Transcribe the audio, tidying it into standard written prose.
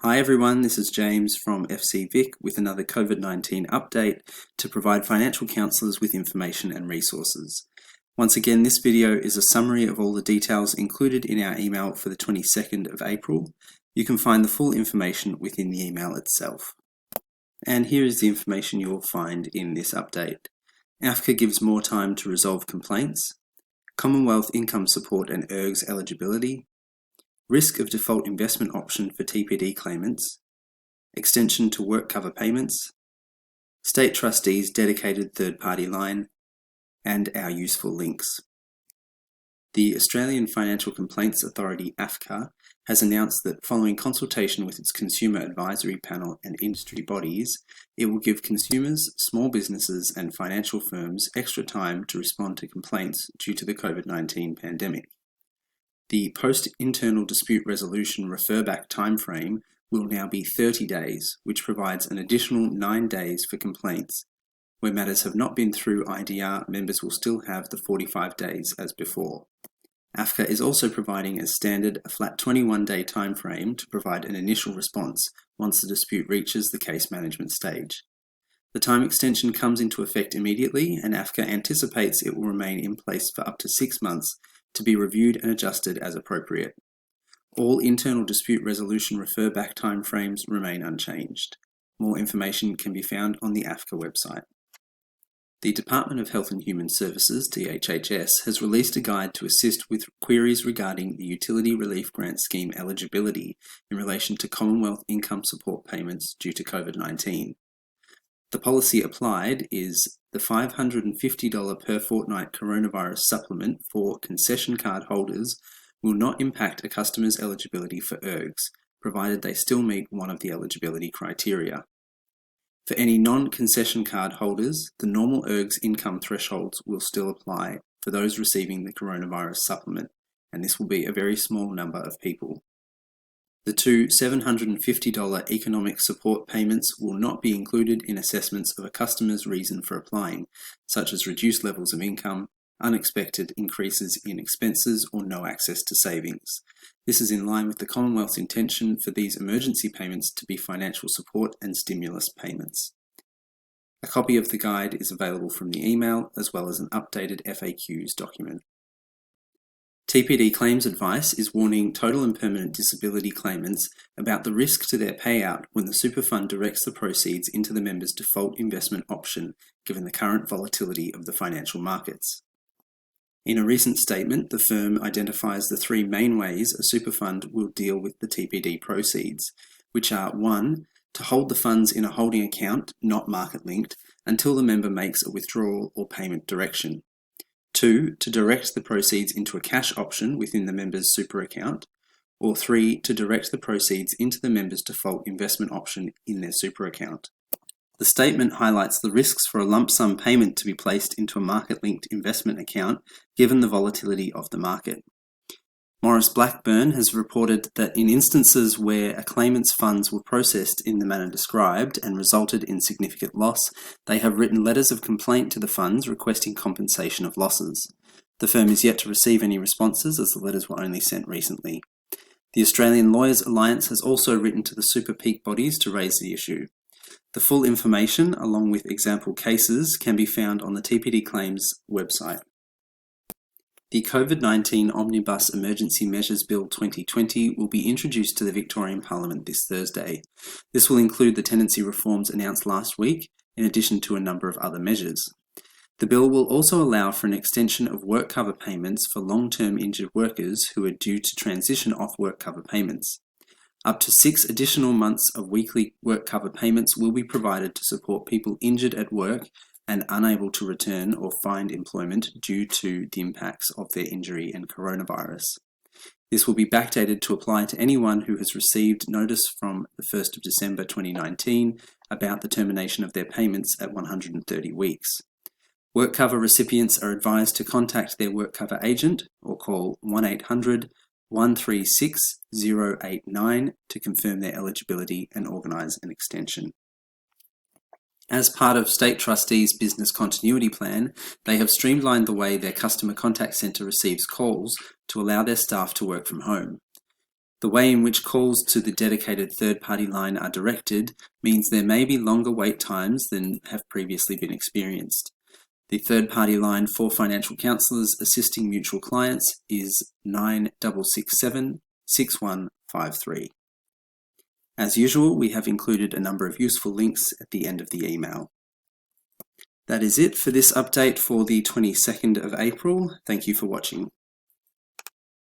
Hi everyone, this is James from FCVic with another COVID-19 update to provide financial counsellors with information and resources. Once again, this video is a summary of all the details included in our email for the 22nd of April. You can find the full information within the email itself. And here is the information you will find in this update. AFCA gives more time to resolve complaints, Commonwealth income support and ERGs eligibility, risk of default investment option for TPD claimants, extension to WorkCover payments, State Trustees dedicated third-party line, and our useful links. The Australian Financial Complaints Authority AFCA has announced that following consultation with its Consumer Advisory Panel and industry bodies, it will give consumers, small businesses and financial firms extra time to respond to complaints due to the COVID-19 pandemic. The post-internal dispute resolution referback timeframe will now be 30 days, which provides an additional 9 days for complaints. Where matters have not been through IDR, members will still have the 45 days as before. AFCA is also providing as standard a flat 21-day timeframe to provide an initial response once the dispute reaches the case management stage. The time extension comes into effect immediately, and AFCA anticipates it will remain in place for up to 6 months to be reviewed and adjusted as appropriate. All internal dispute resolution referback timeframes remain unchanged. More information can be found on the AFCA website. The Department of Health and Human Services, DHHS, has released a guide to assist with queries regarding the Utility Relief Grant Scheme eligibility in relation to Commonwealth income support payments due to COVID-19. The policy applied is the $550 per fortnight coronavirus supplement for concession card holders will not impact a customer's eligibility for ERGs, provided they still meet one of the eligibility criteria. For any non-concession card holders, the normal ERGs income thresholds will still apply for those receiving the coronavirus supplement, and this will be a very small number of people. The two $750 economic support payments will not be included in assessments of a customer's reason for applying, such as reduced levels of income, unexpected increases in expenses, or no access to savings. This is in line with the Commonwealth's intention for these emergency payments to be financial support and stimulus payments. A copy of the guide is available from the email, as well as an updated FAQs document. TPD Claims Advice is warning total and permanent disability claimants about the risk to their payout when the super fund directs the proceeds into the member's default investment option, given the current volatility of the financial markets. In a recent statement, the firm identifies the three main ways a super fund will deal with the TPD proceeds, which are 1. To hold the funds in a holding account, not market-linked, until the member makes a withdrawal or payment direction. 2. To direct the proceeds into a cash option within the member's super account, or 3. To direct the proceeds into the member's default investment option in their super account. The statement highlights the risks for a lump sum payment to be placed into a market-linked investment account given the volatility of the market. Maurice Blackburn has reported that in instances where a claimant's funds were processed in the manner described and resulted in significant loss, they have written letters of complaint to the funds requesting compensation of losses. The firm is yet to receive any responses as the letters were only sent recently. The Australian Lawyers Alliance has also written to the super peak bodies to raise the issue. The full information, along with example cases, can be found on the TPD Claims website. The COVID-19 Omnibus Emergency Measures Bill 2020 will be introduced to the Victorian Parliament this Thursday. This will include the tenancy reforms announced last week, in addition to a number of other measures. The bill will also allow for an extension of WorkCover payments for long-term injured workers who are due to transition off WorkCover payments. Up to 6 additional months of weekly WorkCover payments will be provided to support people injured at work and unable to return or find employment due to the impacts of their injury and coronavirus. This will be backdated to apply to anyone who has received notice from the 1st of December 2019 about the termination of their payments at 130 weeks. WorkCover recipients are advised to contact their WorkCover agent or call 1-800-136-089 to confirm their eligibility and organise an extension. As part of State Trustees' business continuity plan, they have streamlined the way their customer contact centre receives calls to allow their staff to work from home. The way in which calls to the dedicated third-party line are directed means there may be longer wait times than have previously been experienced. The third-party line for financial counsellors assisting mutual clients is 9667 6153. As usual, we have included a number of useful links at the end of the email. That is it for this update for the 22nd of April. Thank you for watching.